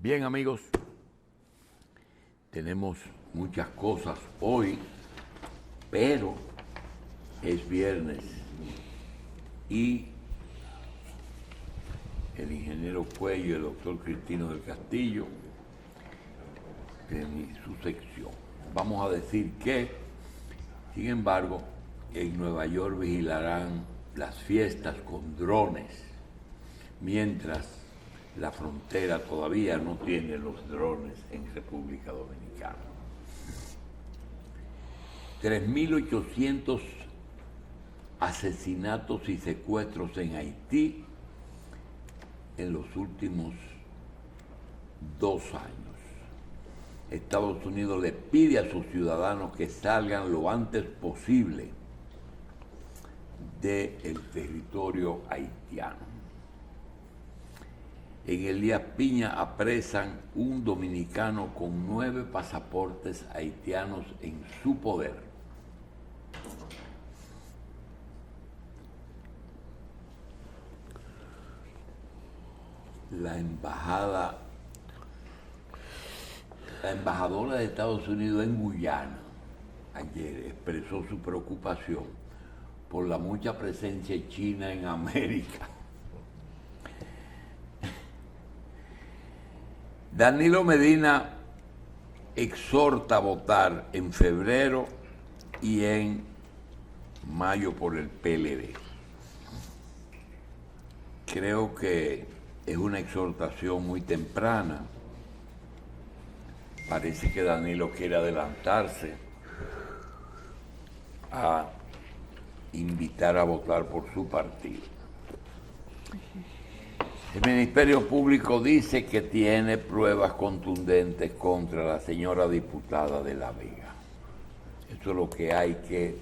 Bien, amigos, tenemos muchas cosas hoy, pero es viernes y el ingeniero Cuello y el doctor Cristino del Castillo en su sección. Vamos a decir que, sin embargo, en Nueva York vigilarán las fiestas con drones, mientras la frontera todavía no tiene los drones en República Dominicana. 3.800 asesinatos y secuestros en Haití en los últimos 2 años. Estados Unidos le pide a sus ciudadanos que salgan lo antes posible del territorio haitiano. En Elías Piña apresan un dominicano con 9 pasaportes haitianos en su poder. La embajadora de Estados Unidos en Guyana ayer expresó su preocupación por la mucha presencia china en América. Danilo Medina exhorta a votar en febrero y en mayo por el PLD. Creo que es una exhortación muy temprana. Parece que Danilo quiere adelantarse a invitar a votar por su partido. El Ministerio Público dice que tiene pruebas contundentes contra la señora diputada de La Vega. Eso es lo que hay que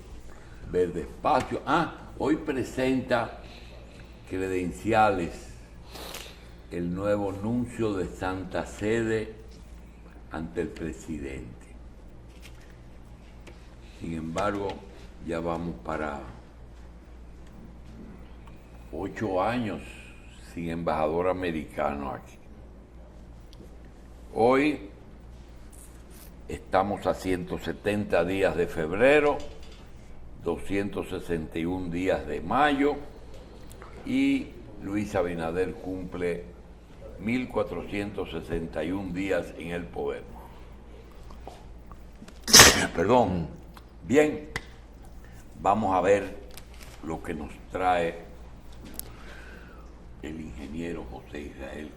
ver despacio. Hoy presenta credenciales el nuevo nuncio de Santa Sede ante el presidente. Sin embargo, ya vamos para 8 años sin embajador americano aquí. Hoy estamos a 170 días de febrero, 261 días de mayo y Luis Abinader cumple 1.461 días en el poder. Perdón. Bien, vamos a ver lo que nos trae el ingeniero José Israel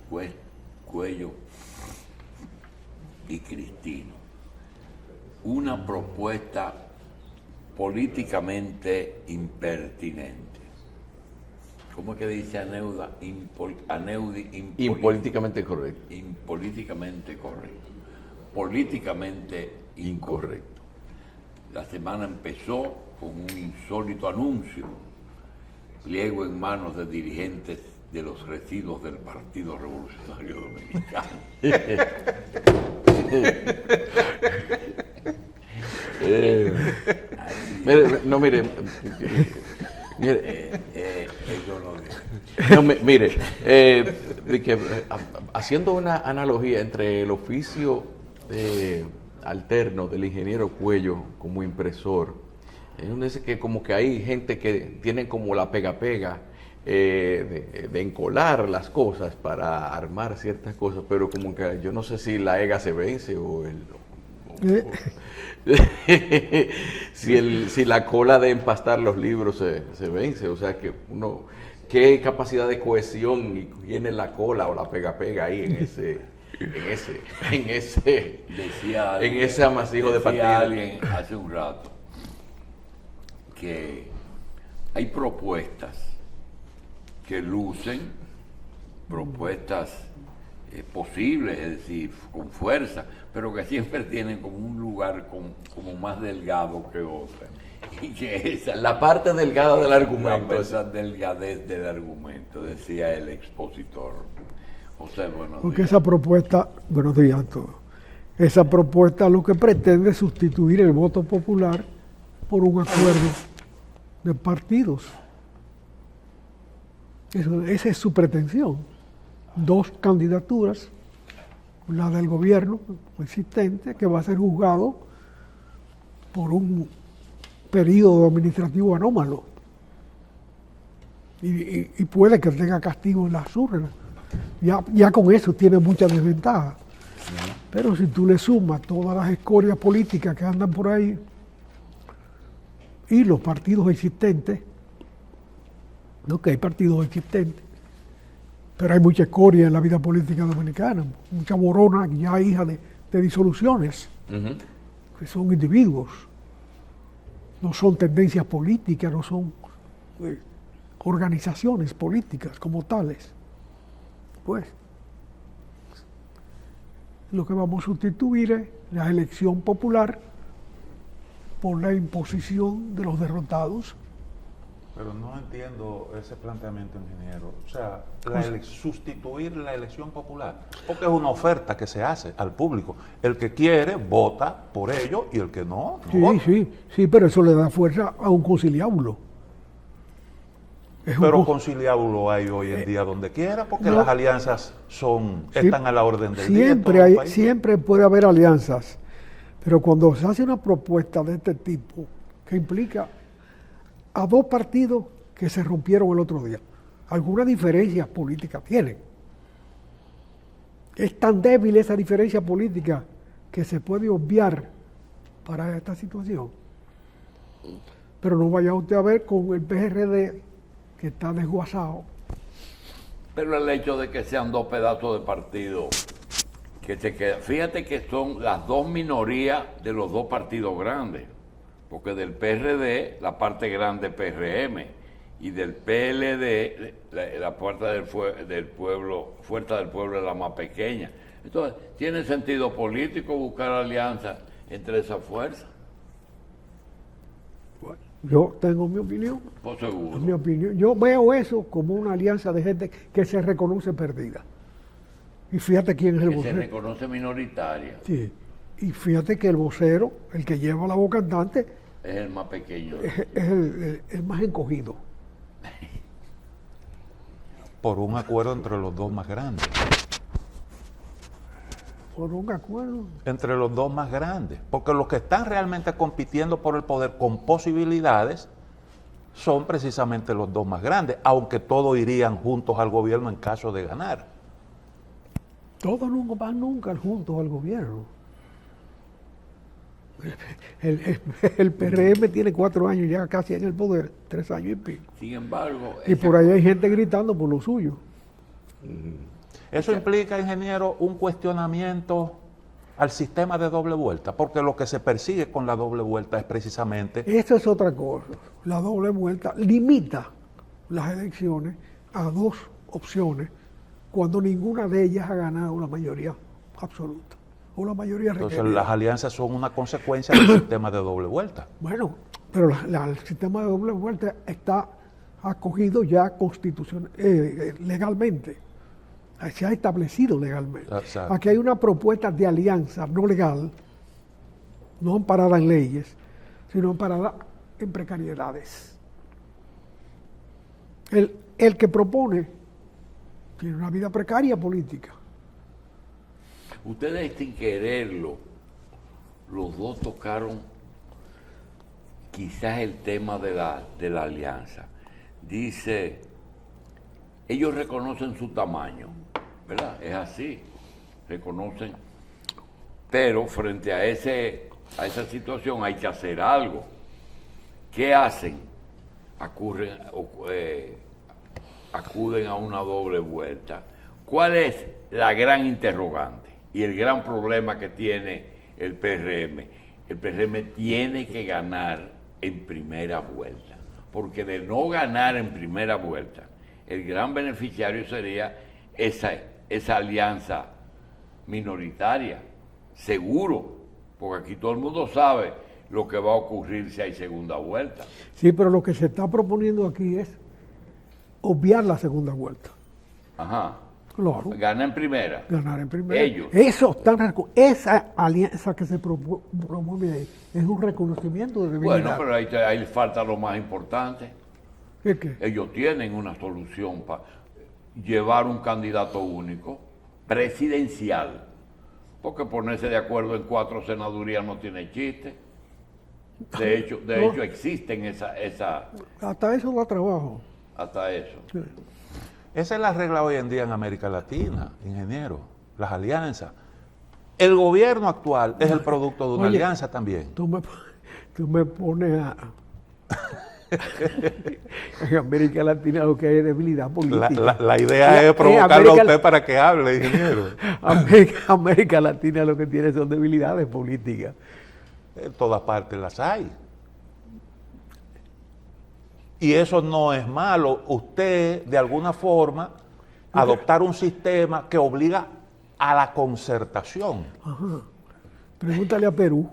Cuello y Cristino. Una propuesta políticamente impertinente. ¿Cómo es que dice Aneuda? Impolíticamente correcto. Impolíticamente correcto. Políticamente incorrecto. La semana empezó con un insólito anuncio. Pliego en manos de dirigentes de los residuos del Partido Revolucionario Dominicano. Mire, haciendo una analogía entre el oficio alterno del ingeniero Cuello como impresor, uno dice que como que hay gente que tienen como la pega de encolar las cosas para armar ciertas cosas, pero como que yo no sé si la EGA se vence si la cola de empastar los libros se vence, o sea que uno, qué capacidad de cohesión tiene la cola o la pega ahí en ese amasijo de partidos. Alguien hace un rato que hay propuestas que lucen, propuestas posibles, es decir, con fuerza, pero que siempre tienen como un lugar como más delgado que otra. Y que esa la parte delgada del argumento. Esa delgadez del argumento, decía el expositor. José, buenos Porque días. esa propuesta, buenos días a todos, esa propuesta lo que pretende es sustituir el voto popular por un acuerdo de partidos. Esa es su pretensión. 2 candidaturas la del gobierno existente, que va a ser juzgado por un periodo administrativo anómalo. Y puede que tenga castigo en las urnas. Ya con eso tiene mucha desventaja. Pero si tú le sumas todas las escorias políticas que andan por ahí y los partidos existentes, no que hay partidos existentes, pero hay mucha escoria en la vida política dominicana, mucha borona ya hija de disoluciones, que son individuos, no son tendencias políticas, no son organizaciones políticas como tales. Pues lo que vamos a sustituir es la elección popular por la imposición de los derrotados. Pero no entiendo ese planteamiento, ingeniero. O sea, sustituir la elección popular. Porque es una oferta que se hace al público. El que quiere, vota por ello, y el que no, no vota. Sí, pero eso le da fuerza a un conciliábulo. Pero conciliábulo hay hoy en día donde quiera, porque las alianzas están a la orden del día. Siempre puede haber alianzas, pero cuando se hace una propuesta de este tipo, que implica a dos partidos que se rompieron el otro día, algunas diferencias políticas tienen. Es tan débil esa diferencia política que se puede obviar para esta situación. Pero no vaya usted a ver con el PRD que está desguazado. Pero el hecho de que sean dos pedazos de partido que se quedan, fíjate que son las dos minorías de los dos partidos grandes, porque del PRD la parte grande PRM y del PLD la Fuerza del Pueblo es la más pequeña. Entonces, ¿tiene sentido político buscar alianzas entre esas fuerzas? Yo tengo mi opinión. Por seguro. Mi opinión. Yo veo eso como una alianza de gente que se reconoce perdida. Y fíjate quién es el vocero. Se reconoce minoritaria. Sí. Y fíjate que el vocero, el que lleva la voz cantante, es el más pequeño. Es el más encogido. Por un acuerdo entre los dos más grandes. Por un acuerdo. Entre los dos más grandes. Porque los que están realmente compitiendo por el poder con posibilidades son precisamente los dos más grandes, aunque todos irían juntos al gobierno en caso de ganar. Todos nunca van nunca juntos al gobierno. El PRM tiene 4 años ya casi en el poder, 3 años y pico. Sin embargo... Y por ahí hay gente gritando por lo suyo. Eso implica, ingeniero, un cuestionamiento al sistema de doble vuelta, porque lo que se persigue con la doble vuelta es precisamente... Eso es otra cosa. La doble vuelta limita las elecciones a 2 opciones cuando ninguna de ellas ha ganado la mayoría absoluta o la mayoría requerida. Entonces las alianzas son una consecuencia del sistema de doble vuelta. Bueno, pero el sistema de doble vuelta está acogido ya legalmente. Se ha establecido legalmente. Exacto. Aquí hay una propuesta de alianza no legal, no amparada en leyes, sino amparada en precariedades. El que propone tiene una vida precaria política. Ustedes sin quererlo, los dos tocaron quizás el tema de la alianza. Dice, ellos reconocen su tamaño, ¿verdad? Es así, reconocen. Pero frente a esa situación hay que hacer algo. ¿Qué hacen? Acuden a una doble vuelta. ¿Cuál es la gran interrogante y el gran problema que tiene el PRM? El PRM tiene que ganar en primera vuelta, porque de no ganar en primera vuelta, el gran beneficiario sería esa alianza minoritaria, seguro, porque aquí todo el mundo sabe lo que va a ocurrir si hay segunda vuelta. Sí, pero lo que se está proponiendo aquí es obviar la segunda vuelta. Ajá. Claro. Gana en primera. Ganar en primera. Ellos. Esa alianza que se promueve ahí es un reconocimiento de debilidad. Bueno, pero ahí falta lo más importante. ¿Qué? Ellos tienen una solución para llevar un candidato único, presidencial, Porque ponerse de acuerdo en 4 senadurías no tiene chiste. De hecho existen esa Hasta eso da trabajo. hasta eso. Sí. Esa es la regla hoy en día en América Latina, ingeniero, las alianzas. El gobierno actual es el producto de una Oye, alianza también. Tú me pones a... En América Latina lo que hay es debilidad política. La idea es provocarlo a usted para que hable, ingeniero. América Latina lo que tiene son debilidades políticas. En todas partes las hay. Y eso no es malo. Usted, de alguna forma, adoptar un sistema que obliga a la concertación. Ajá. Pregúntale a Perú.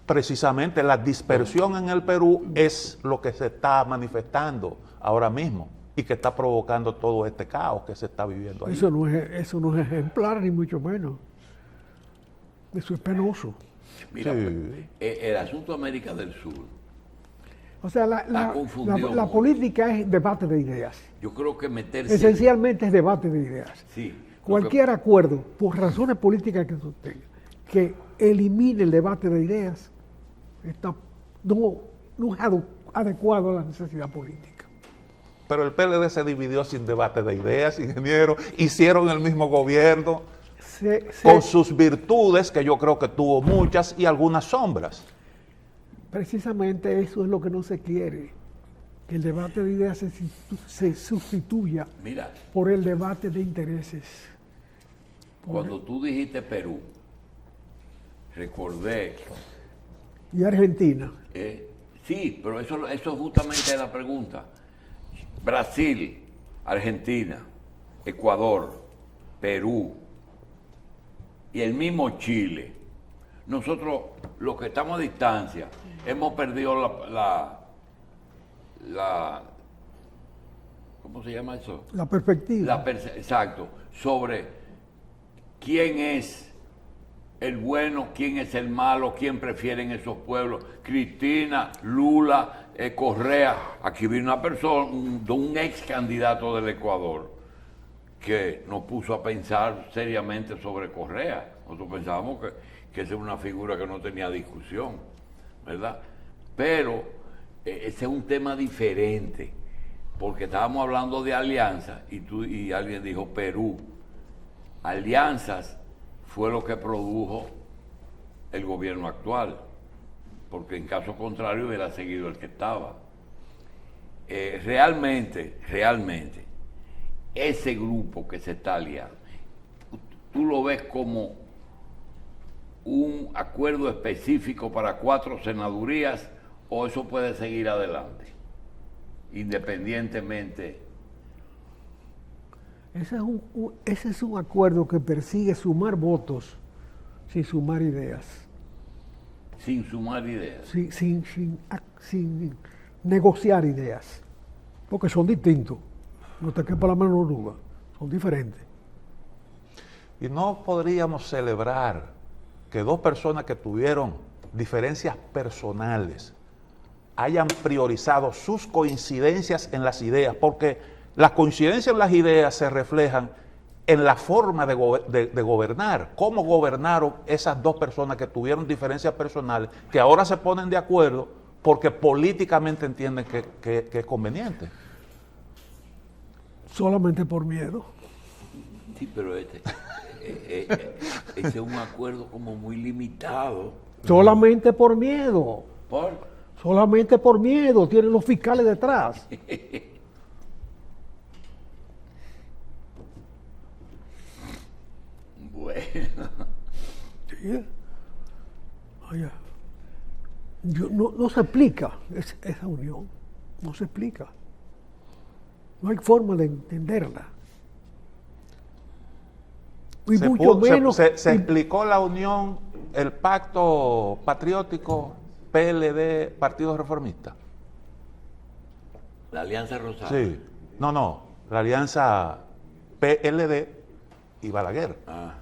Precisamente la dispersión en el Perú es lo que se está manifestando ahora mismo y que está provocando todo este caos que se está viviendo ahí. Eso no es ejemplar, ni mucho menos. Eso es penoso. Mira, Sí. el asunto de América del Sur, O sea, Ha confundido la mucho. política es debate de ideas. yo creo que meterse... Esencialmente es debate de ideas. Sí. Cualquier acuerdo, por razones políticas que tú tengas, que elimine el debate de ideas, no es adecuado a la necesidad política. Pero el PLD se dividió sin debate de ideas, ingeniero. Hicieron el mismo gobierno con sus virtudes, que yo creo que tuvo muchas, y algunas sombras. Precisamente eso es lo que no se quiere, que el debate de ideas se sustituya Mira, por el debate de intereses. cuando tú dijiste Perú, recordé... Y Argentina. Sí, pero eso justamente es la pregunta. Brasil, Argentina, Ecuador, Perú y el mismo Chile. Nosotros, los que estamos a distancia, hemos perdido la ¿cómo se llama eso? La perspectiva. Exacto, sobre quién es el bueno, quién es el malo, quién prefieren esos pueblos. Cristina, Lula, Correa. Aquí vino una persona, un ex candidato del Ecuador, que nos puso a pensar seriamente sobre Correa. Nosotros pensábamos que esa era una figura que no tenía discusión, ¿verdad? Pero ese es un tema diferente, porque estábamos hablando de alianzas y alguien dijo Perú. Alianzas fue lo que produjo el gobierno actual, porque en caso contrario hubiera seguido el que estaba. Realmente, ese grupo que se está aliando, tú lo ves como un acuerdo específico para 4 senadurías, o eso puede seguir adelante, independientemente. Ese es un acuerdo que persigue sumar votos sin sumar ideas. Sin sumar ideas. Sin negociar ideas. Porque son distintos. No te quepa la menor duda. Son diferentes. Y no podríamos celebrar que 2 personas que tuvieron diferencias personales hayan priorizado sus coincidencias en las ideas, porque las coincidencias en las ideas se reflejan en la forma de gobernar. ¿Cómo gobernaron esas 2 personas que tuvieron diferencias personales, que ahora se ponen de acuerdo porque políticamente entienden que es conveniente? Solamente por miedo. Sí, pero ese es un acuerdo como muy limitado. Solamente por miedo. ¿Por? Solamente por miedo. Tienen los fiscales detrás. Bueno. Sí. Oye, no se explica esa unión. No se explica. No hay forma de entenderla. Y mucho menos. Se explicó la unión, el pacto patriótico, PLD, Partido Reformista. La Alianza Rosada. Sí. No. La alianza PLD y Balaguer,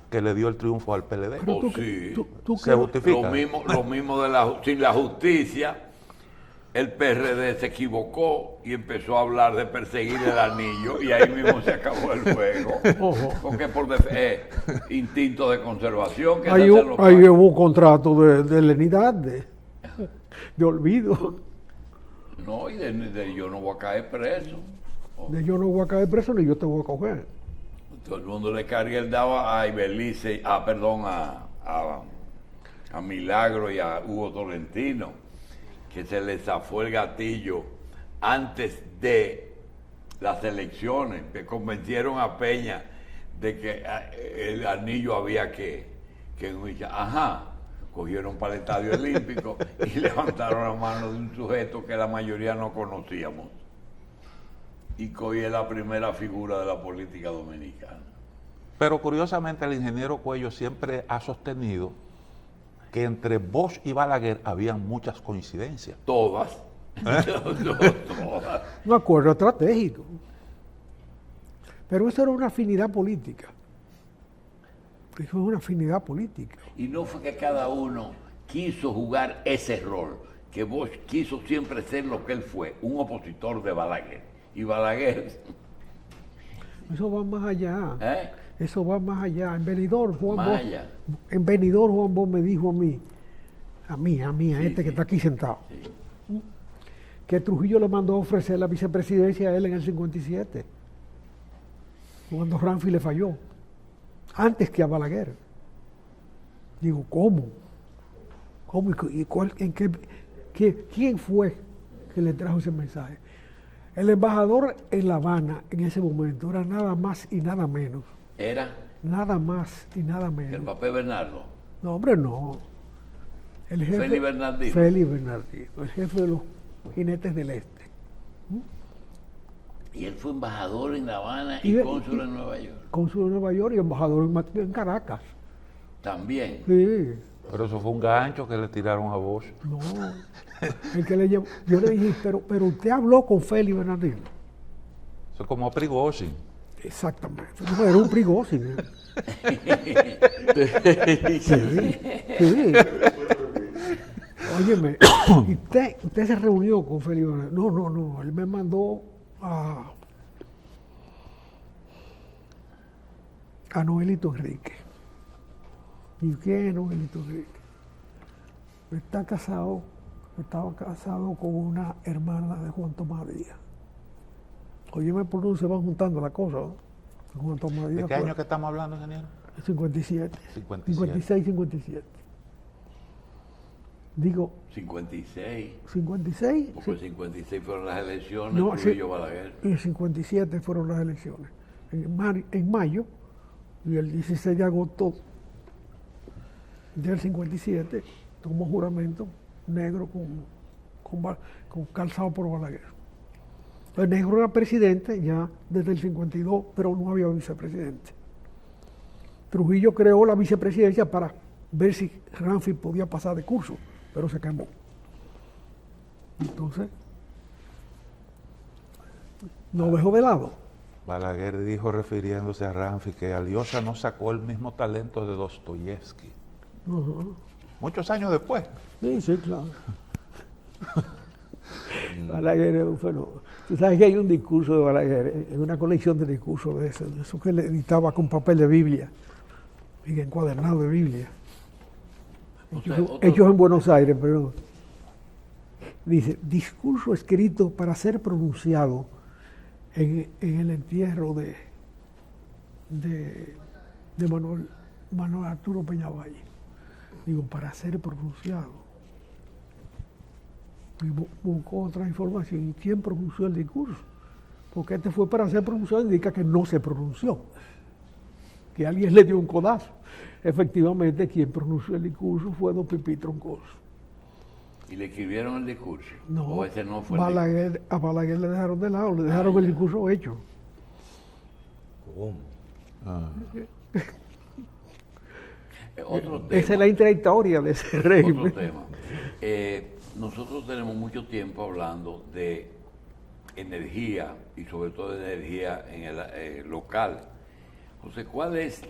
que le dio el triunfo al PLD. Sí. ¿Tú Se qué? justifica. Lo mismo sin la justicia. el PRD se equivocó y empezó a hablar de perseguir el anillo y ahí mismo se acabó el juego. Ojo. Porque por instinto de conservación que Ahí, se hacen los ahí países. hubo un contrato de lenidad, de olvido. No, y de yo no voy a caer preso. De yo no voy a caer preso ni yo te voy a coger. Todo el mundo le carga el dado a Ibelice, a Milagro y a Hugo Tolentino, que se les zafó el gatillo antes de las elecciones, que convencieron a Peña de que el anillo había que ajá, cogieron para el Estadio Olímpico y levantaron la mano de un sujeto que la mayoría no conocíamos. Y hoy es la primera figura de la política dominicana. Pero curiosamente el ingeniero Cuello siempre ha sostenido que entre Bosch y Balaguer habían muchas coincidencias. Todas. Todas. Un acuerdo estratégico. Pero eso era una afinidad política. Eso es una afinidad política. Y no fue que cada uno quiso jugar ese rol, que Bosch quiso siempre ser lo que él fue, un opositor de Balaguer. Y Balaguer, Eso va más allá. ¿eh? Eso va más allá. En Benidorm, Juan Más Bosch, allá. en Benidorm, Juan Bosch me dijo a Sí, este que está aquí sentado, Sí. que Trujillo le mandó a ofrecer la vicepresidencia a él en el 57, cuando Ramfi le falló, antes que a Balaguer. Digo, ¿cómo? ¿Cómo? ¿Y quién fue que le trajo ese mensaje? El embajador en La Habana en ese momento era nada más y nada menos. Era Nada más y nada el menos. papel Bernardo. No, hombre, no. El jefe, Félix Bernardino. Félix Bernardino, el jefe de los jinetes del Este. Y él fue embajador en La Habana Y y de- cónsul en Nueva York. Cónsul de Nueva York y embajador en Caracas. También. Sí. Pero eso fue un gancho que le tiraron a Bosch. No. El que le llevó, yo le dije, pero usted habló con Félix Bernardino. Eso es como Prigozhin. Exactamente. No, era un Prigozhin. Sí, sí. Óyeme, ¿y usted se reunió con Félix Bernardino? No. Él me mandó a Noelito Enrique. ¿Y qué es Noelito Enrique? Estaba casado con una hermana de Juan Tomás Díaz. Óyeme por dónde se van juntando las cosas, ¿no? Juan Tomás ¿De Díaz qué fue año que estamos hablando, ingeniero? 57. 57. 56, 57. Digo, 56. 56. Porque el 56 fueron las elecciones, No, sí. Trujillo Balaguer. Y el 57 fueron las elecciones. En mayo y el 16 de agosto del 57 tomó juramento negro con calzado por Balaguer. El negro era presidente ya desde el 52, pero no había vicepresidente. Trujillo creó la vicepresidencia para ver si Ramfi podía pasar de curso, pero se quemó. Entonces, lo dejó de lado. Balaguer dijo, refiriéndose a Ramfi, que Alyosha no sacó el mismo talento de Dostoyevsky. Ujú. Muchos años después. Sí, claro. Balaguer es un fenómeno. Tú sabes que hay un discurso de Balaguer, una colección de discursos de eso que le editaba con papel de Biblia y encuadernado de Biblia. Hechos en Buenos Aires, pero dice, discurso escrito para ser pronunciado en el entierro de Manuel Arturo Peñavalle. Digo, para ser pronunciado. Y buscó otra información. ¿Y quién pronunció el discurso? Porque este fue para ser pronunciado, indica que no se pronunció. Que alguien le dio un codazo. Efectivamente, quien pronunció el discurso fue don Pipí Troncoso. ¿Y le escribieron el discurso? No, ¿O ese no fue a Balaguer le dejaron de lado, le dejaron el discurso hecho. ¿Cómo? Otro tema. Esa es la intrayectoria de ese régimen. Otro tema. Nosotros tenemos mucho tiempo hablando de energía y sobre todo de energía en el local. José, ¿cuál es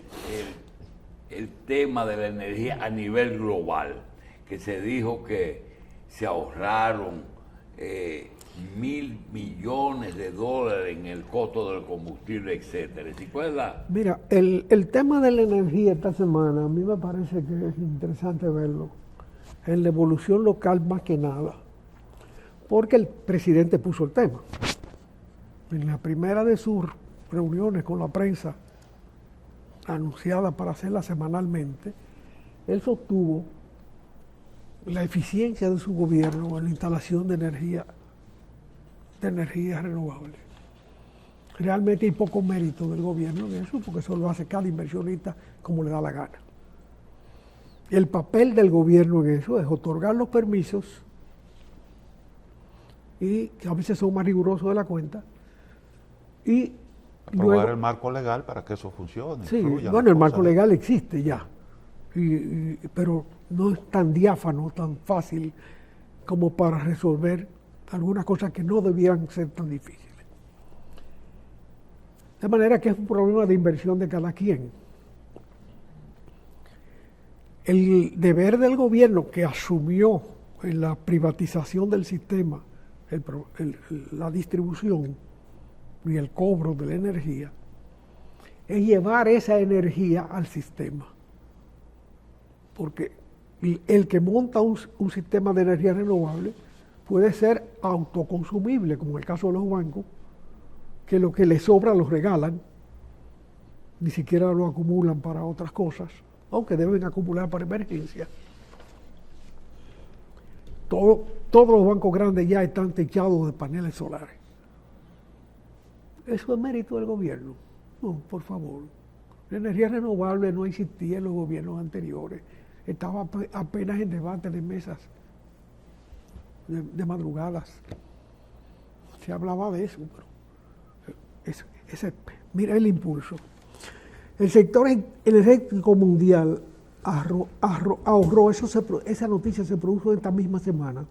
el tema de la energía a nivel global? Que se dijo que se ahorraron 1.000 millones de dólares en el costo del combustible, etcétera. ¿Sí, cuál es la? Mira, el tema de la energía esta semana, a mí me parece que es interesante verlo en la evolución local más que nada, porque el presidente puso el tema. En la primera de sus reuniones con la prensa, anunciada para hacerla semanalmente, él sostuvo la eficiencia de su gobierno en la instalación de energías renovables. Realmente hay poco mérito del gobierno en eso, porque eso lo hace cada inversionista como le da la gana. El papel del gobierno en eso es otorgar los permisos, y que a veces son más rigurosos de la cuenta, y Aprobar luego, el marco legal para que eso funcione. sí, fluya bueno, la el marco cosa. legal existe ya, pero no es tan diáfano, tan fácil como para resolver algunas cosas que no debieran ser tan difíciles. De manera que es un problema de inversión de cada quien. El deber del gobierno que asumió en la privatización del sistema, la distribución y el cobro de la energía, es llevar esa energía al sistema. Porque el que monta un sistema de energía renovable puede ser autoconsumible, como en el caso de los bancos, que lo que les sobra los regalan, ni siquiera lo acumulan para otras cosas, aunque deben acumular para emergencias. Todos los bancos grandes ya están techados de paneles solares. Eso es mérito del gobierno. No, por favor. La energía renovable no existía en los gobiernos anteriores. Estaba apenas en debate de mesas de madrugadas. Se hablaba de eso, pero mira el impulso. El sector energético mundial ahorró, esa noticia se produjo esta misma semana,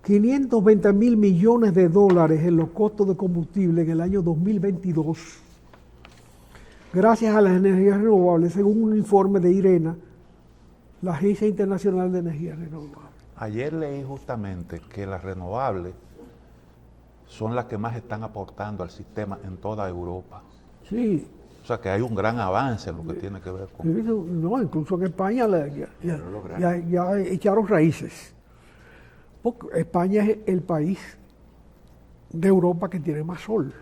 520.000 millones de dólares en los costos de combustible en el año 2022, gracias a las energías renovables, según un informe de IRENA, la Agencia Internacional de Energía Renovable. Ayer leí justamente que las renovables son las que más están aportando al sistema en toda Europa. Sí. O sea que hay un gran avance en lo que tiene que ver con... No, incluso en España ya echaron raíces. Porque España es el país de Europa que tiene más sol.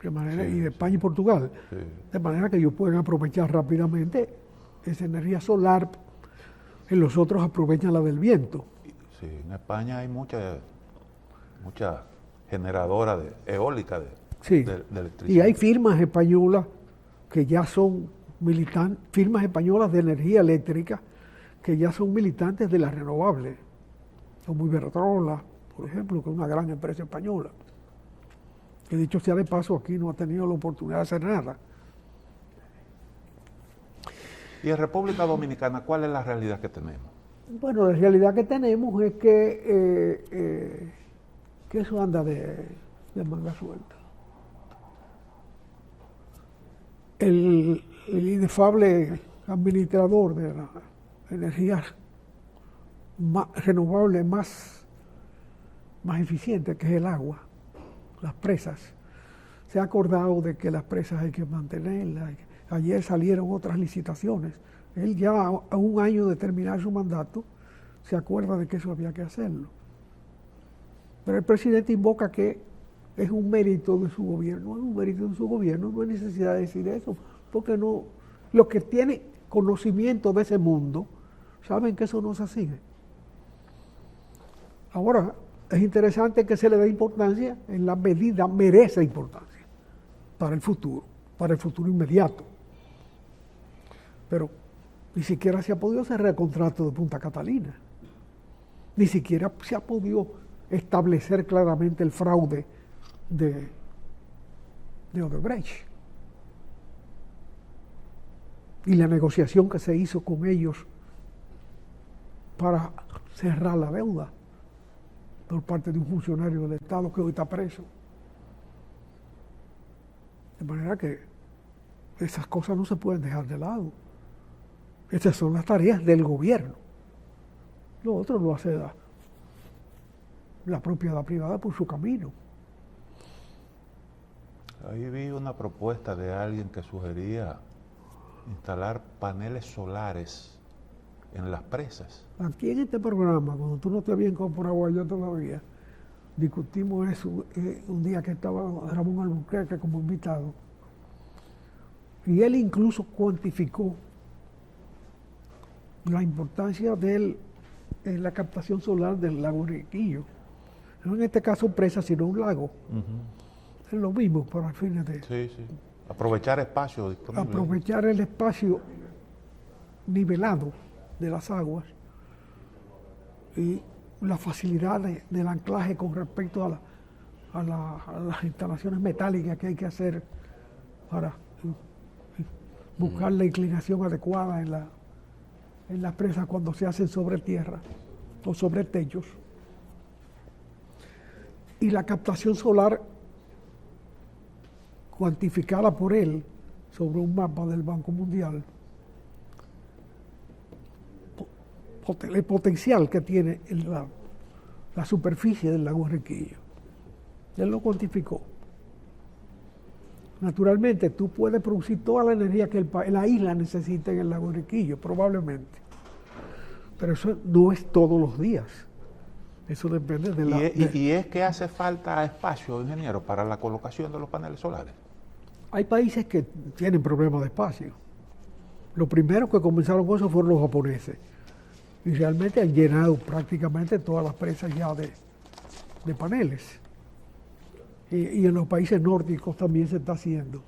De manera, Sí, y de España y Portugal. Sí. De manera que ellos pueden aprovechar rápidamente esa energía solar. Y los otros aprovechan la del viento. Sí, en España hay mucha generadora eólica Sí. de electricidad. Y hay firmas españolas que ya son firmas españolas de energía eléctrica que ya son militantes de las renovables, como Iberdrola, por ejemplo, que es una gran empresa española, que dicho sea de paso aquí no ha tenido la oportunidad de hacer nada. Y en República Dominicana, ¿cuál es la realidad que tenemos? Bueno, la realidad que tenemos es que eso anda de manga suelta. El inefable administrador de la energía renovable más eficiente, que es el agua, las presas, se ha acordado de que las presas hay que mantenerlas. Ayer salieron otras licitaciones. Él ya a un año de terminar su mandato se acuerda de que eso había que hacerlo. Pero el presidente invoca que es un mérito de su gobierno. Es un mérito de su gobierno, no hay necesidad de decir eso, porque no, los que tienen conocimiento de ese mundo saben que eso no es así. Ahora, es interesante que se le dé importancia, en la medida merece importancia para el futuro inmediato. Pero ni siquiera se ha podido cerrar el contrato de Punta Catalina. Ni siquiera se ha podido establecer claramente el fraude de Odebrecht. Y la negociación que se hizo con ellos para cerrar la deuda por parte de un funcionario del Estado que hoy está preso. De manera que esas cosas no se pueden dejar de lado. Esas son las tareas del gobierno. Lo otro lo hace la propiedad privada por su camino. Ahí vi una propuesta de alguien que sugería instalar paneles solares en las presas. Aquí en este programa, cuando tú no te habías incorporado yo todavía, discutimos eso un día que estaba Ramón Albuquerque como invitado. Y él incluso cuantificó la importancia de la captación solar del lago Enriquillo. No en este caso presa, sino un lago. Es lo mismo para fines de Sí, sí. Aprovechar espacio disponible. aprovechar el espacio nivelado de las aguas y la facilidad del anclaje con respecto a las instalaciones metálicas que hay que hacer para buscar la inclinación adecuada en las presas cuando se hacen sobre tierra o sobre techos. Y la captación solar cuantificada por él sobre un mapa del Banco Mundial, el potencial que tiene la superficie del lago Enriquillo. Él lo cuantificó. Naturalmente, tú puedes producir toda la energía que la isla necesita en el lago Enriquillo, probablemente. Pero eso no es todos los días. Eso depende de la... ¿Y es que hace falta espacio, ingeniero, para la colocación de los paneles solares? Hay países que tienen problemas de espacio. Los primeros que comenzaron con eso fueron los japoneses. Y realmente han llenado prácticamente todas las presas ya de paneles. Y en los países nórdicos también se está haciendo.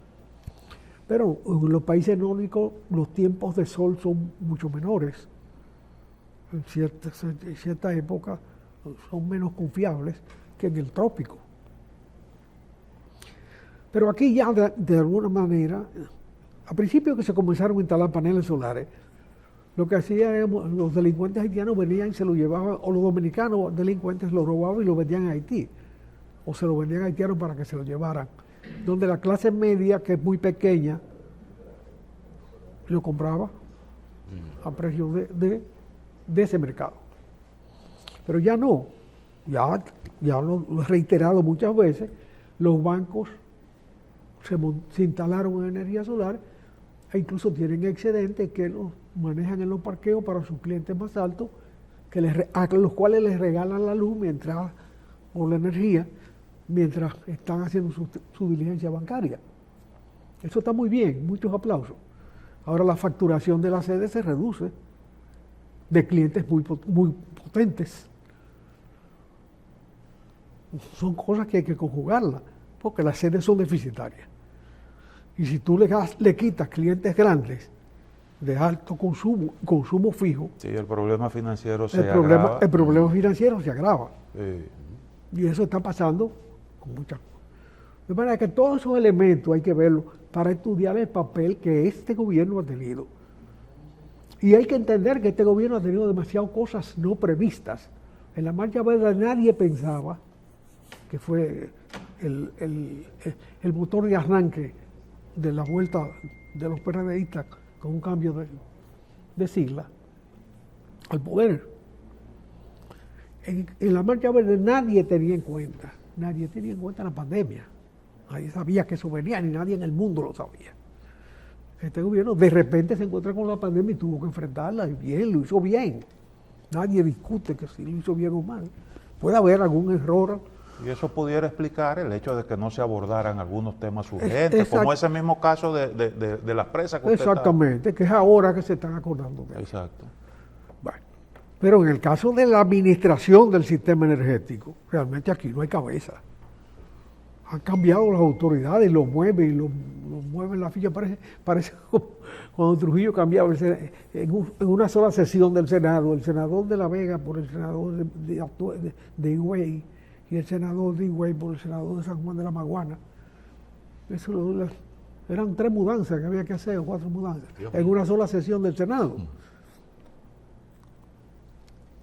Pero en los países nórdicos los tiempos de sol son mucho menores. En cierta época son menos confiables que en el trópico. Pero aquí ya de alguna manera, a principio que se comenzaron a instalar paneles solares, lo que hacían los delincuentes haitianos venían y se lo llevaban, o los dominicanos delincuentes lo robaban y lo vendían a Haití, o se lo vendían a haitianos para que se lo llevaran, donde la clase media, que es muy pequeña, lo compraba a precio de ese mercado. Pero ya no, ya lo he reiterado muchas veces, los bancos se instalaron en energía solar e incluso tienen excedentes que los manejan en los parqueos para sus clientes más altos, a los cuales les regalan la luz o la energía mientras están haciendo su diligencia bancaria. Eso está muy bien, muchos aplausos. Ahora la facturación de la sede se reduce de clientes muy potentes. Son cosas que hay que conjugarlas, porque las sedes son deficitarias. Y si tú le quitas clientes grandes de alto consumo fijo, Sí, el problema financiero se agrava. el problema financiero se agrava. Sí. Y eso está pasando con muchas cosas. De manera que todos esos elementos hay que verlos para estudiar el papel que este gobierno ha tenido. Y hay que entender que este gobierno ha tenido demasiadas cosas no previstas. En la Marcha Verde nadie pensaba, que fue el motor de arranque de la vuelta de los PRDistas con un cambio de sigla al poder. En la Marcha Verde nadie tenía en cuenta la pandemia. Nadie sabía que eso venía, ni nadie en el mundo lo sabía. Este gobierno de repente se encuentra con la pandemia y tuvo que enfrentarla, y bien, lo hizo bien. Nadie discute que si lo hizo bien o mal. Puede haber algún error. Y eso pudiera explicar el hecho de que no se abordaran algunos temas urgentes, como ese mismo caso de las presas que usted Exactamente, que es ahora que se están acordando de eso. Exacto. Bueno, pero en el caso de la administración del sistema energético, realmente aquí no hay cabeza. Han cambiado las autoridades, lo mueven la ficha. Parece como cuando Trujillo cambiaba en una sola sesión del Senado, el senador de La Vega por el senador de Higüey, y el senador de Higüey por el senador de San Juan de la Maguana. Eran 3 mudanzas que había que hacer, o 4 mudanzas, en una sola sesión del Senado.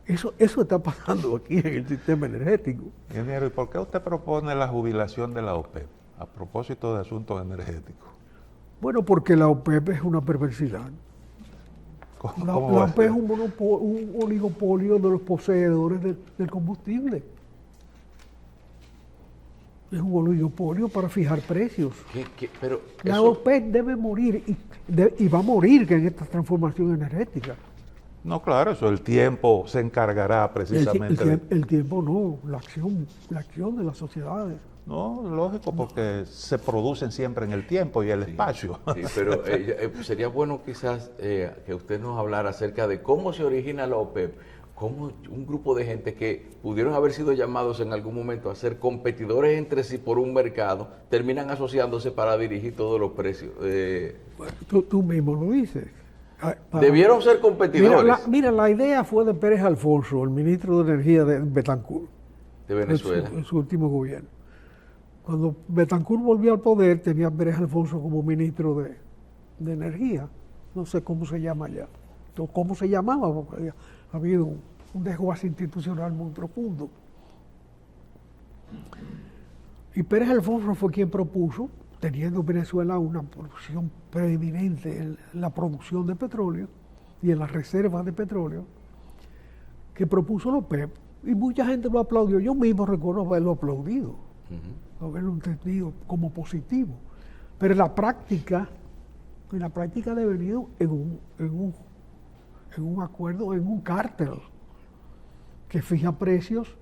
Eso está pasando aquí en el sistema energético. Ingeniero, ¿y por qué usted propone la jubilación de la OPEP a propósito de asuntos energéticos? Bueno, porque la OPEP es una perversidad. La OPEP es un oligopolio de los poseedores del combustible. Es un oligopolio para fijar precios. Pero La eso- OPEP debe morir y va a morir en esta transformación energética. No, claro, eso el tiempo se encargará precisamente de... El tiempo no, la acción de las sociedades. No, lógico, porque se producen siempre en el tiempo y el espacio. Sí, pero sería bueno quizás que usted nos hablara acerca de cómo se origina la OPEP, cómo un grupo de gente que pudieron haber sido llamados en algún momento a ser competidores entre sí por un mercado, terminan asociándose para dirigir todos los precios. Tú mismo lo dices. Debieron ser competidores Mira, la idea fue de Pérez Alfonso, el ministro de Energía de Betancourt, de Venezuela. en su último gobierno. Cuando Betancourt volvió al poder, tenía a Pérez Alfonso como ministro de Energía. No sé cómo se llama ya, o cómo se llamaba, porque ha habido un desguace institucional muy profundo. Y Pérez Alfonso fue quien propuso, teniendo Venezuela una posición preeminente en la producción de petróleo y en las reservas de petróleo, que propuso la OPEP, y mucha gente lo aplaudió. Yo mismo recuerdo haberlo aplaudido, haberlo entendido como positivo. Pero en la práctica ha devenido en un acuerdo, en un cártel que fija precios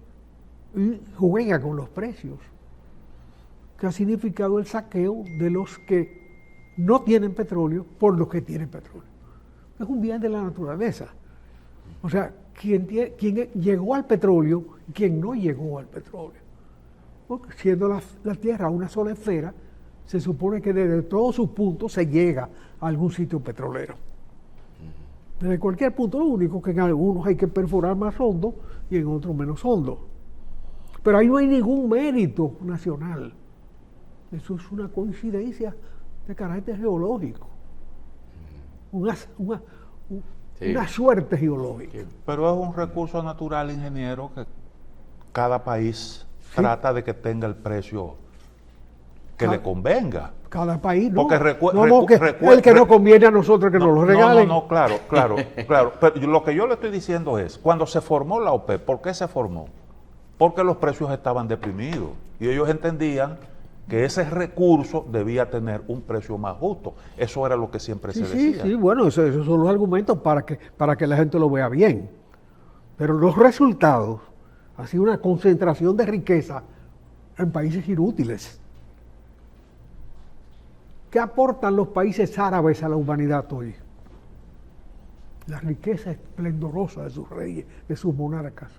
y juega con los precios, que ha significado el saqueo de los que no tienen petróleo por los que tienen petróleo. Es un bien de la naturaleza. O sea, quien llegó al petróleo y quien no llegó al petróleo. Porque siendo la Tierra una sola esfera, se supone que desde todos sus puntos se llega a algún sitio petrolero. Desde cualquier punto, lo único que en algunos hay que perforar más hondo y en otros menos hondo. Pero ahí no hay ningún mérito nacional. Eso es una coincidencia de carácter geológico. Una suerte geológica. Pero es un recurso natural, ingeniero, que cada país trata de que tenga el precio que le convenga. Cada país, ¿no? Porque el que no conviene a nosotros que nos lo regalen. No, claro. Pero lo que yo le estoy diciendo es, cuando se formó la OPEP, ¿por qué se formó? Porque los precios estaban deprimidos y ellos entendían que ese recurso debía tener un precio más justo. Eso era lo que siempre se decía. Sí, bueno, esos son los argumentos para que la gente lo vea bien. Pero los resultados ha sido una concentración de riqueza en países inútiles. ¿Qué aportan los países árabes a la humanidad hoy? La riqueza esplendorosa de sus reyes, de sus monarcas.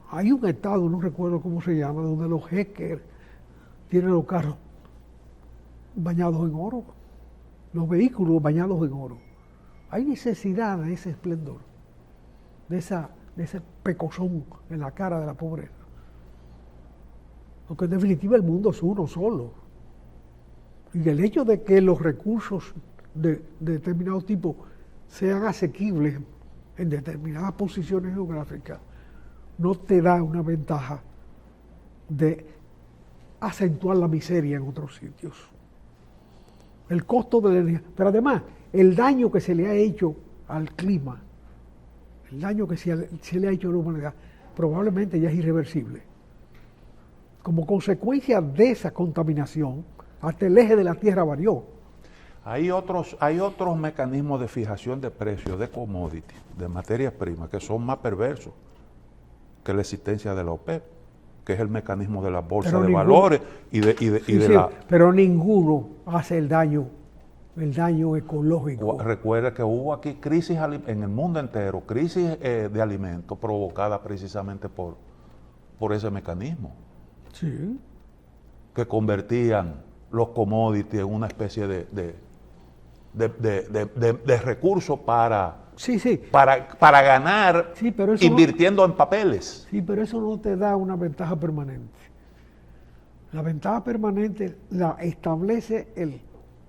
Hay un estado, no recuerdo cómo se llama, donde los jeques tienen los carros bañados en oro, los vehículos bañados en oro. Hay necesidad de ese esplendor, de ese pecozón en la cara de la pobreza. Porque en definitiva el mundo es uno solo. Y el hecho de que los recursos de determinado tipo sean asequibles en determinadas posiciones geográficas no te da una ventaja de acentuar la miseria en otros sitios. El costo de la energía, pero además el daño que se le ha hecho al clima, el daño que se le ha hecho a la humanidad, probablemente ya es irreversible. Como consecuencia de esa contaminación, hasta el eje de la Tierra varió. Hay otros mecanismos de fijación de precios de commodity, de materias primas, que son más perversos que la existencia de la OPEP, que es el mecanismo de las bolsas de valores pero ninguno hace el daño ecológico. Recuerda que hubo aquí crisis en el mundo entero, crisis de alimentos provocada precisamente por ese mecanismo. Sí. Que convertían los commodities en una especie de recurso para ganar pero invirtiendo en papeles. Sí, pero eso no te da una ventaja permanente. La ventaja permanente la establece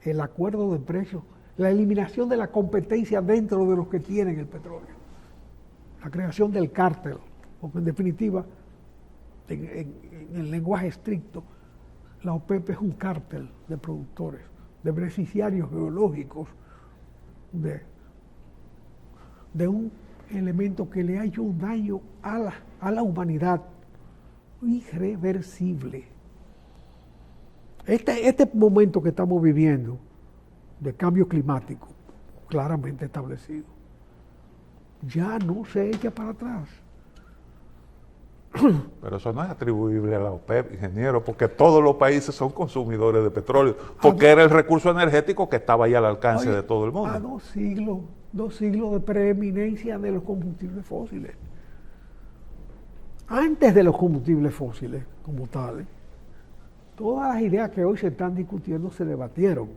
el acuerdo de precios, la eliminación de la competencia dentro de los que tienen el petróleo, la creación del cártel, porque en definitiva, en el lenguaje estricto, la OPEP es un cártel de productores, de beneficiarios geológicos, de un elemento que le ha hecho un daño a la humanidad irreversible. Este momento que estamos viviendo de cambio climático, claramente establecido, ya no se echa para atrás. Pero eso no es atribuible a la OPEP, ingeniero, porque todos los países son consumidores de petróleo, porque era el recurso energético que estaba ahí al alcance de todo el mundo. A 2 siglos de preeminencia de los combustibles fósiles. Antes de los combustibles fósiles como tales, todas las ideas que hoy se están discutiendo se debatieron,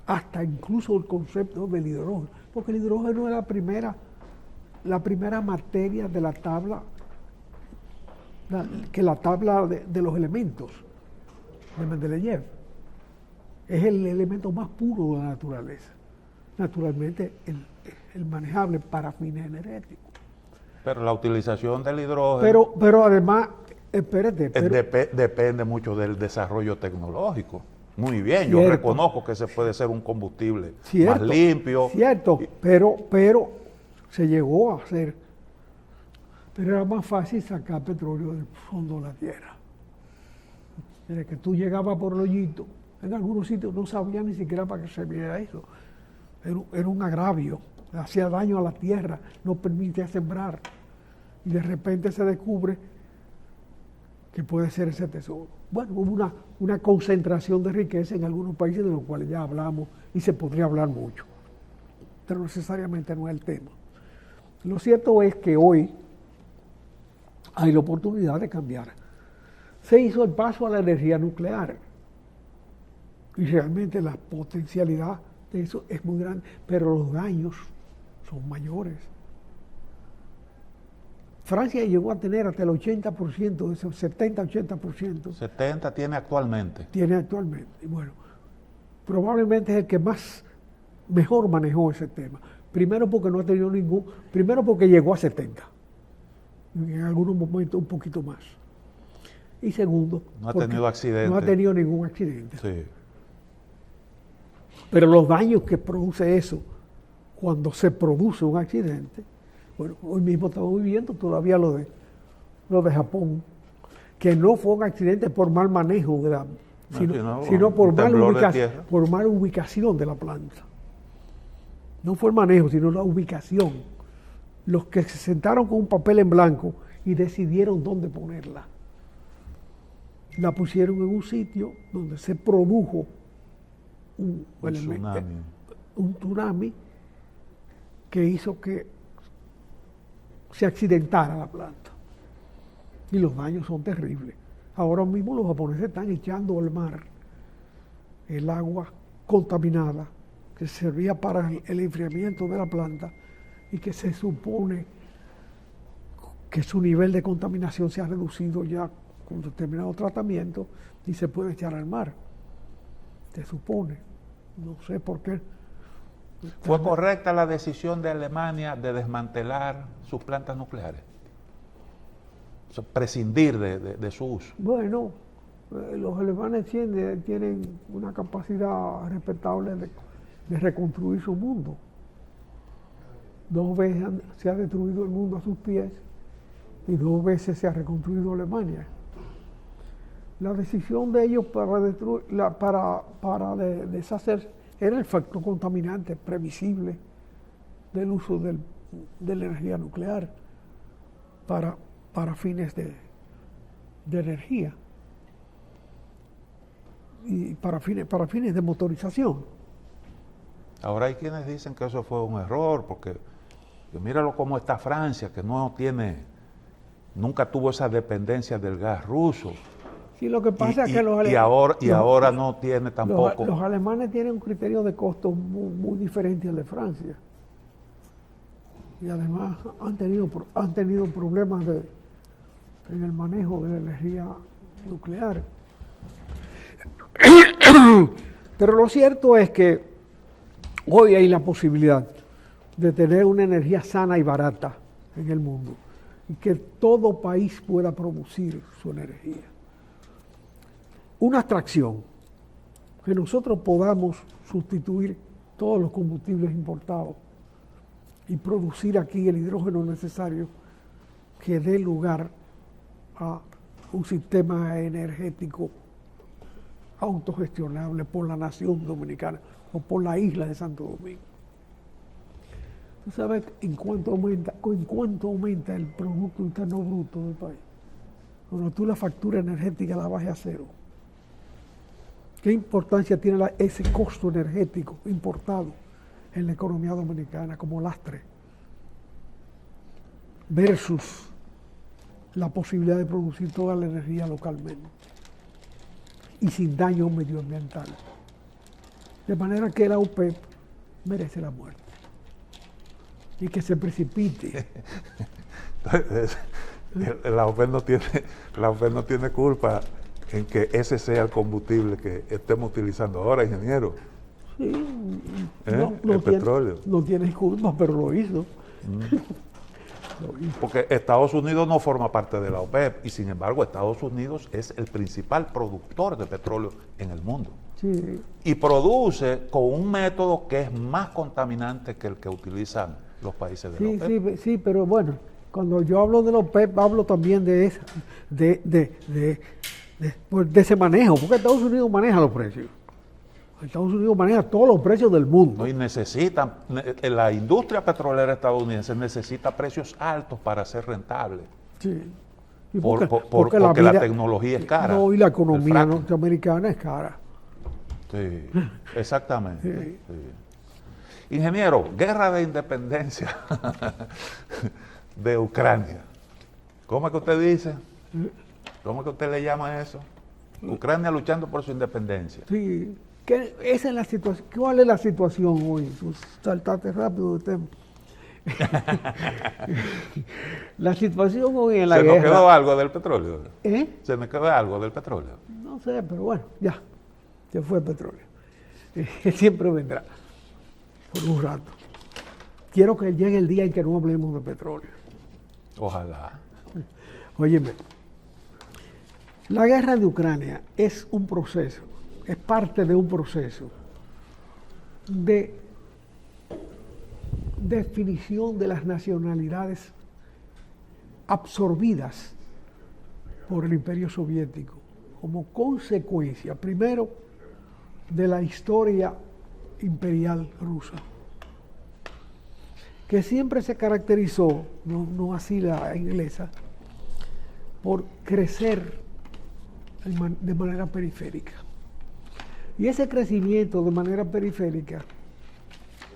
hasta incluso el concepto del hidrógeno, porque el hidrógeno es la primera materia de la tabla, la tabla de los elementos de Mendeleev. Es el elemento más puro de la naturaleza. Naturalmente, el manejable para fines energéticos. Pero la utilización del hidrógeno Pero además, espérate. depende mucho del desarrollo tecnológico. Muy bien, Cierto. yo reconozco que ese puede ser un combustible Cierto, más limpio. Cierto, pero se llegó a hacer. Pero era más fácil sacar petróleo del fondo de la tierra. Desde que tú llegabas por el hoyito, en algunos sitios no sabían ni siquiera para qué servía eso. Era un agravio, hacía daño a la tierra, no permitía sembrar. Y de repente se descubre que puede ser ese tesoro. Bueno, hubo una concentración de riqueza en algunos países de los cuales ya hablamos y se podría hablar mucho. Pero necesariamente no es el tema. Lo cierto es que hoy hay la oportunidad de cambiar. Se hizo el paso a la energía nuclear y realmente la potencialidad de eso es muy grande, pero los daños son mayores. Francia llegó a tener hasta el 80%, de esos 70-80%. 70 tiene actualmente. Tiene actualmente. Y bueno, probablemente es el que mejor manejó ese tema. Primero porque no ha tenido primero porque llegó a 70. En algunos momentos un poquito más. Y segundo, No ha tenido accidente. No ha tenido ningún accidente. Sí. Pero los daños que produce eso cuando se produce un accidente, bueno, hoy mismo estamos viviendo todavía lo de Japón, que no fue un accidente por mal manejo sino por mala ubicación de la planta. No fue el manejo, sino la ubicación. Los que se sentaron con un papel en blanco y decidieron dónde ponerla. La pusieron en un sitio donde se produjo un tsunami que hizo que se accidentara la planta. Y los daños son terribles. Ahora mismo los japoneses están echando al mar el agua contaminada que servía para el enfriamiento de la planta y que se supone que su nivel de contaminación se ha reducido ya con determinado tratamiento y se puede echar al mar. Se supone. No sé por qué. ¿Fue correcta la decisión de Alemania de desmantelar sus plantas nucleares? O sea, prescindir de su uso. Bueno, los alemanes tienen una capacidad respetable de reconstruir su mundo. 2 veces se ha destruido el mundo a sus pies y 2 veces se ha reconstruido Alemania. La decisión de ellos para deshacer era el factor contaminante previsible del uso de la energía nuclear para fines de energía y para fines de motorización. Ahora hay quienes dicen que eso fue un error, porque míralo cómo está Francia, que nunca tuvo esa dependencia del gas ruso. Sí, lo que pasa es que ahora no tiene tampoco. Los alemanes tienen un criterio de costos muy diferente al de Francia. Y además han tenido problemas en el manejo de la energía nuclear. Pero lo cierto es que hoy hay la posibilidad de tener una energía sana y barata en el mundo y que todo país pueda producir su energía. Una abstracción, que nosotros podamos sustituir todos los combustibles importados y producir aquí el hidrógeno necesario que dé lugar a un sistema energético autogestionable por la nación dominicana o por la isla de Santo Domingo. ¿Tú sabes en cuánto aumenta el Producto Interno Bruto del país? Cuando tú la factura energética la bajes a cero. ¿Qué importancia tiene ese costo energético importado en la economía dominicana como lastre versus la posibilidad de producir toda la energía localmente y sin daño medioambiental? De manera que la OPEP merece la muerte y que se precipite. Entonces, la OPEP no tiene culpa en que ese sea el combustible que estemos utilizando ahora, ingeniero. Sí, El petróleo. No tiene culpa, pero lo hizo. Porque Estados Unidos no forma parte de la OPEP y sin embargo Estados Unidos es el principal productor de petróleo en el mundo. Sí. Y produce con un método que es más contaminante que el que utilizan los países de la OPEP. Sí, pero bueno, cuando yo hablo de la OPEP, hablo también de ese manejo, porque Estados Unidos maneja los precios. Estados Unidos maneja todos los precios del mundo. No, y la industria petrolera estadounidense necesita precios altos para ser rentable. Sí. Y Porque la tecnología es cara. No, y la economía norteamericana es cara. Sí, exactamente. Sí. Sí. Ingeniero, guerra de independencia de Ucrania. ¿Cómo es que usted dice? ¿Cómo es que usted le llama a eso? Ucrania luchando por su independencia. Sí. Esa es la situación. ¿Cuál es la situación hoy? Saltate rápido de tema. La situación hoy en la guerra. ¿Se nos quedó algo del petróleo? ¿Se me quedó algo del petróleo? No sé, pero bueno, ya. Se fue el petróleo. Siempre vendrá. Por un rato. Quiero que llegue el día en que no hablemos de petróleo. Ojalá. Óyeme. La guerra de Ucrania es un proceso. Es parte de un proceso de definición de las nacionalidades absorbidas por el Imperio Soviético como consecuencia, primero, de la historia imperial rusa, que siempre se caracterizó, no así la inglesa, por crecer de manera periférica. Y ese crecimiento de manera periférica,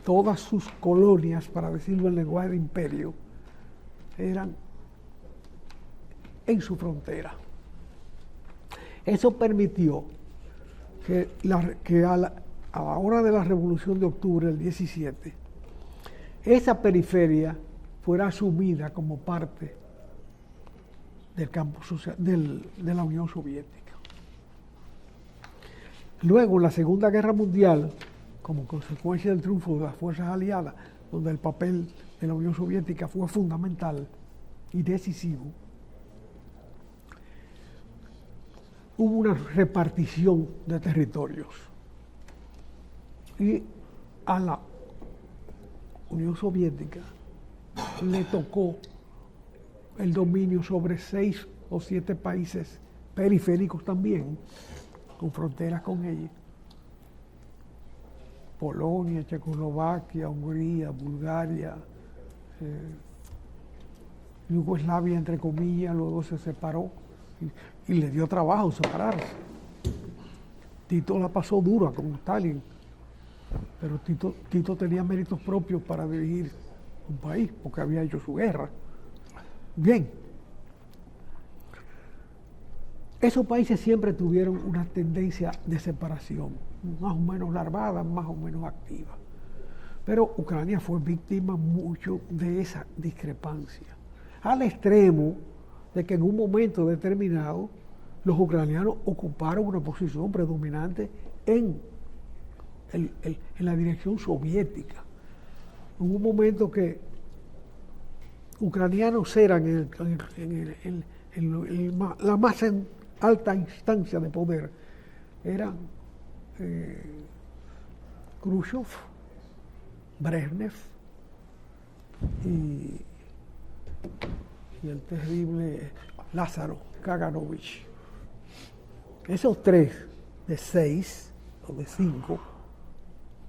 todas sus colonias, para decirlo en lenguaje de imperio, eran en su frontera. Eso permitió que a la hora de la Revolución de Octubre del 17, esa periferia fuera asumida como parte del campo social, de la Unión Soviética. Luego, en la Segunda Guerra Mundial, como consecuencia del triunfo de las fuerzas aliadas, donde el papel de la Unión Soviética fue fundamental y decisivo, hubo una repartición de territorios. Y a la Unión Soviética le tocó el dominio sobre 6 o 7 países periféricos también, con fronteras con ella. Polonia, Checoslovaquia, Hungría, Bulgaria, Yugoslavia, entre comillas, luego se separó y le dio trabajo separarse. Tito la pasó dura con Stalin, pero Tito tenía méritos propios para dirigir un país, porque había hecho su guerra. Bien. Esos países siempre tuvieron una tendencia de separación, más o menos larvada, más o menos activa. Pero Ucrania fue víctima mucho de esa discrepancia, al extremo de que en un momento determinado los ucranianos ocuparon una posición predominante en la dirección soviética. Hubo un momento que ucranianos eran la más alta instancia de poder, eran Khrushchev, Brezhnev y el terrible Lázaro Kaganovich. Esos 3 de 6 o de 5,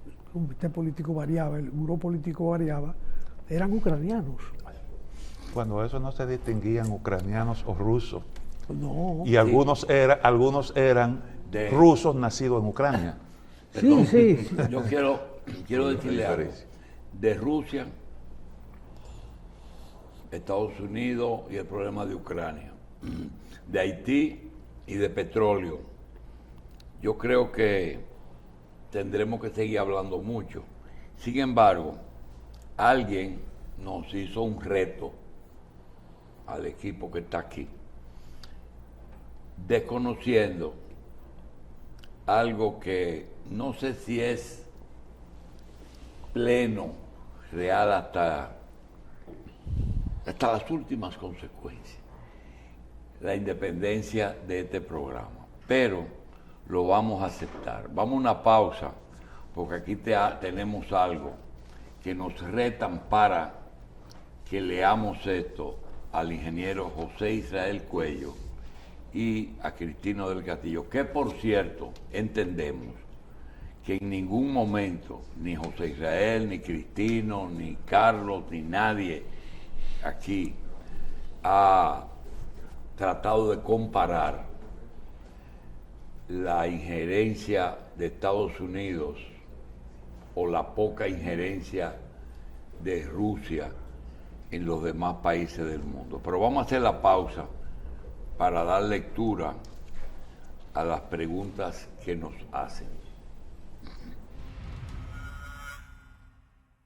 el comité político variaba, el buró político variaba, eran ucranianos. Cuando eso no se distinguían ucranianos o rusos. No. Y algunos eran rusos nacidos en Ucrania. Sí. Yo quiero decirle algo. De Rusia, Estados Unidos y el problema de Ucrania, de Haití y de petróleo. Yo creo que tendremos que seguir hablando mucho. Sin embargo, alguien nos hizo un reto al equipo que está aquí, desconociendo algo que no sé si es pleno, real hasta las últimas consecuencias, la independencia de este programa. Pero lo vamos a aceptar. Vamos a una pausa, porque aquí tenemos algo que nos retan para que leamos esto al ingeniero José Israel Cuello y a Cristino del Castillo, que por cierto entendemos que en ningún momento ni José Israel, ni Cristino, ni Carlos, ni nadie aquí ha tratado de comparar la injerencia de Estados Unidos o la poca injerencia de Rusia en los demás países del mundo. Pero vamos a hacer la pausa para dar lectura a las preguntas que nos hacen.